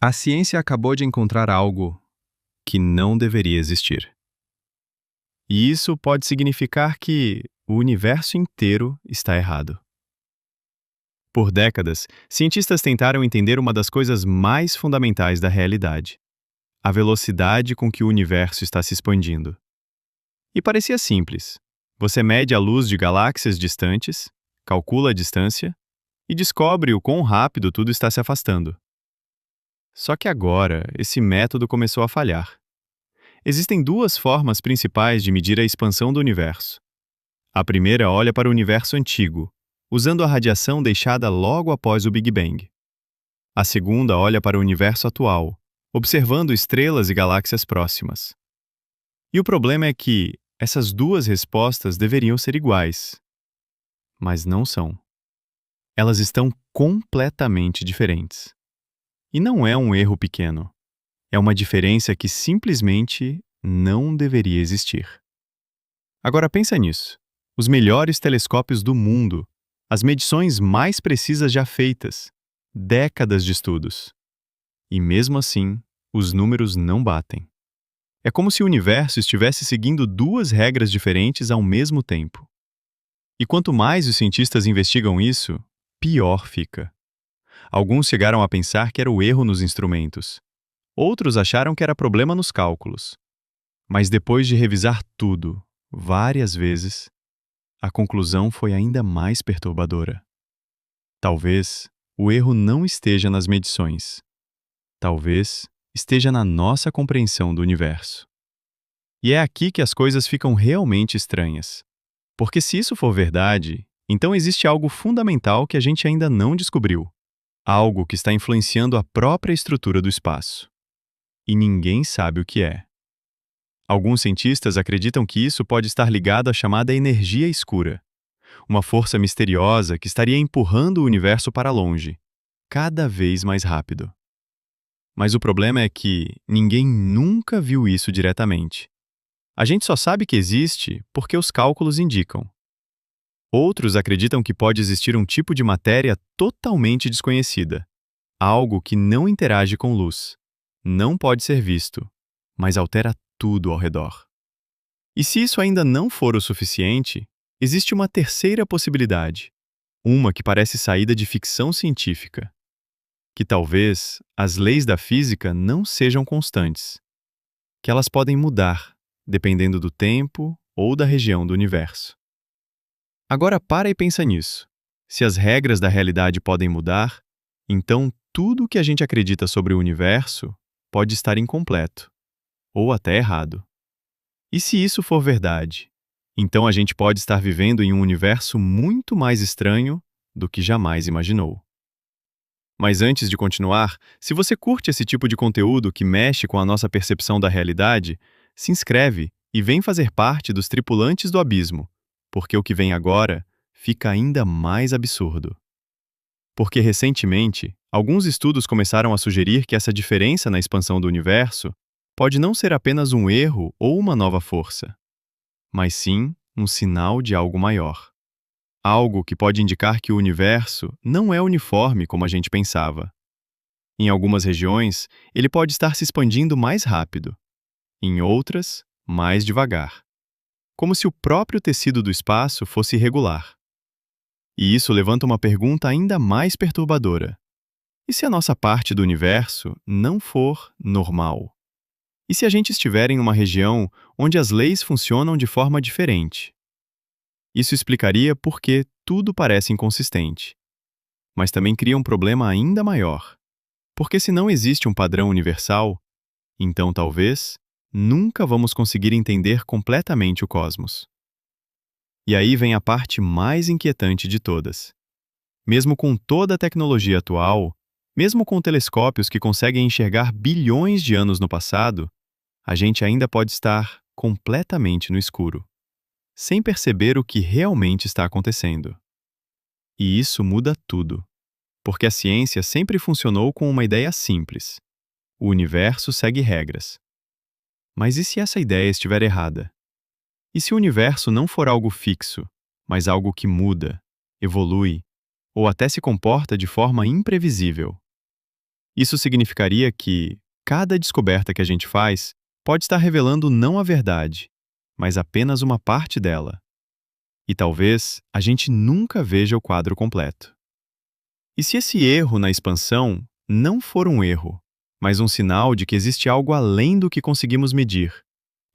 A ciência acabou de encontrar algo que não deveria existir. E isso pode significar que o universo inteiro está errado. Por décadas, cientistas tentaram entender uma das coisas mais fundamentais da realidade: a velocidade com que o universo está se expandindo. E parecia simples. Você mede a luz de galáxias distantes, calcula a distância e descobre o quão rápido tudo está se afastando. Só que agora, esse método começou a falhar. Existem duas formas principais de medir a expansão do universo. A primeira olha para o universo antigo, usando a radiação deixada logo após o Big Bang. A segunda olha para o universo atual, observando estrelas e galáxias próximas. E o problema é que essas duas respostas deveriam ser iguais, mas não são. Elas estão completamente diferentes. E não é um erro pequeno. É uma diferença que simplesmente não deveria existir. Agora pensa nisso. Os melhores telescópios do mundo, as medições mais precisas já feitas, décadas de estudos. E mesmo assim, os números não batem. É como se o universo estivesse seguindo duas regras diferentes ao mesmo tempo. E quanto mais os cientistas investigam isso, pior fica. Alguns chegaram a pensar que era o erro nos instrumentos. Outros acharam que era problema nos cálculos. Mas depois de revisar tudo, várias vezes, a conclusão foi ainda mais perturbadora. Talvez o erro não esteja nas medições. Talvez esteja na nossa compreensão do universo. E é aqui que as coisas ficam realmente estranhas. Porque se isso for verdade, então existe algo fundamental que a gente ainda não descobriu. Algo que está influenciando a própria estrutura do espaço. E ninguém sabe o que é. Alguns cientistas acreditam que isso pode estar ligado à chamada energia escura, uma força misteriosa que estaria empurrando o universo para longe, cada vez mais rápido. Mas o problema é que ninguém nunca viu isso diretamente. A gente só sabe que existe porque os cálculos indicam. Outros acreditam que pode existir um tipo de matéria totalmente desconhecida, algo que não interage com luz, não pode ser visto, mas altera tudo ao redor. E se isso ainda não for o suficiente, existe uma terceira possibilidade, uma que parece saída de ficção científica, que talvez as leis da física não sejam constantes, que elas podem mudar, dependendo do tempo ou da região do universo. Agora para e pensa nisso. Se as regras da realidade podem mudar, então tudo o que a gente acredita sobre o universo pode estar incompleto, ou até errado. E se isso for verdade, então a gente pode estar vivendo em um universo muito mais estranho do que jamais imaginou. Mas antes de continuar, se você curte esse tipo de conteúdo que mexe com a nossa percepção da realidade, se inscreve e vem fazer parte dos tripulantes do abismo, porque o que vem agora fica ainda mais absurdo. Porque recentemente, alguns estudos começaram a sugerir que essa diferença na expansão do universo pode não ser apenas um erro ou uma nova força, mas sim um sinal de algo maior. Algo que pode indicar que o universo não é uniforme como a gente pensava. Em algumas regiões, ele pode estar se expandindo mais rápido. Em outras, mais devagar. Como se o próprio tecido do espaço fosse irregular. E isso levanta uma pergunta ainda mais perturbadora. E se a nossa parte do universo não for normal? E se a gente estiver em uma região onde as leis funcionam de forma diferente? Isso explicaria por que tudo parece inconsistente. Mas também cria um problema ainda maior. Porque se não existe um padrão universal, então talvez nunca vamos conseguir entender completamente o cosmos. E aí vem a parte mais inquietante de todas. Mesmo com toda a tecnologia atual, mesmo com telescópios que conseguem enxergar bilhões de anos no passado, a gente ainda pode estar completamente no escuro, sem perceber o que realmente está acontecendo. E isso muda tudo, porque a ciência sempre funcionou com uma ideia simples. O universo segue regras. Mas e se essa ideia estiver errada? E se o universo não for algo fixo, mas algo que muda, evolui, ou até se comporta de forma imprevisível? Isso significaria que cada descoberta que a gente faz pode estar revelando não a verdade, mas apenas uma parte dela. E talvez a gente nunca veja o quadro completo. E se esse erro na expansão não for um erro, mas um sinal de que existe algo além do que conseguimos medir,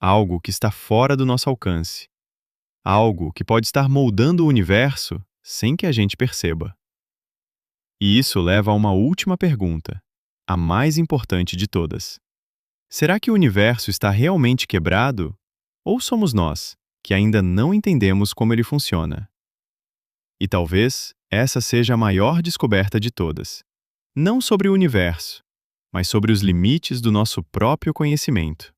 algo que está fora do nosso alcance, algo que pode estar moldando o universo sem que a gente perceba? E isso leva a uma última pergunta, a mais importante de todas. Será que o universo está realmente quebrado? Ou somos nós, que ainda não entendemos como ele funciona? E talvez essa seja a maior descoberta de todas. Não sobre o universo, mas sobre os limites do nosso próprio conhecimento.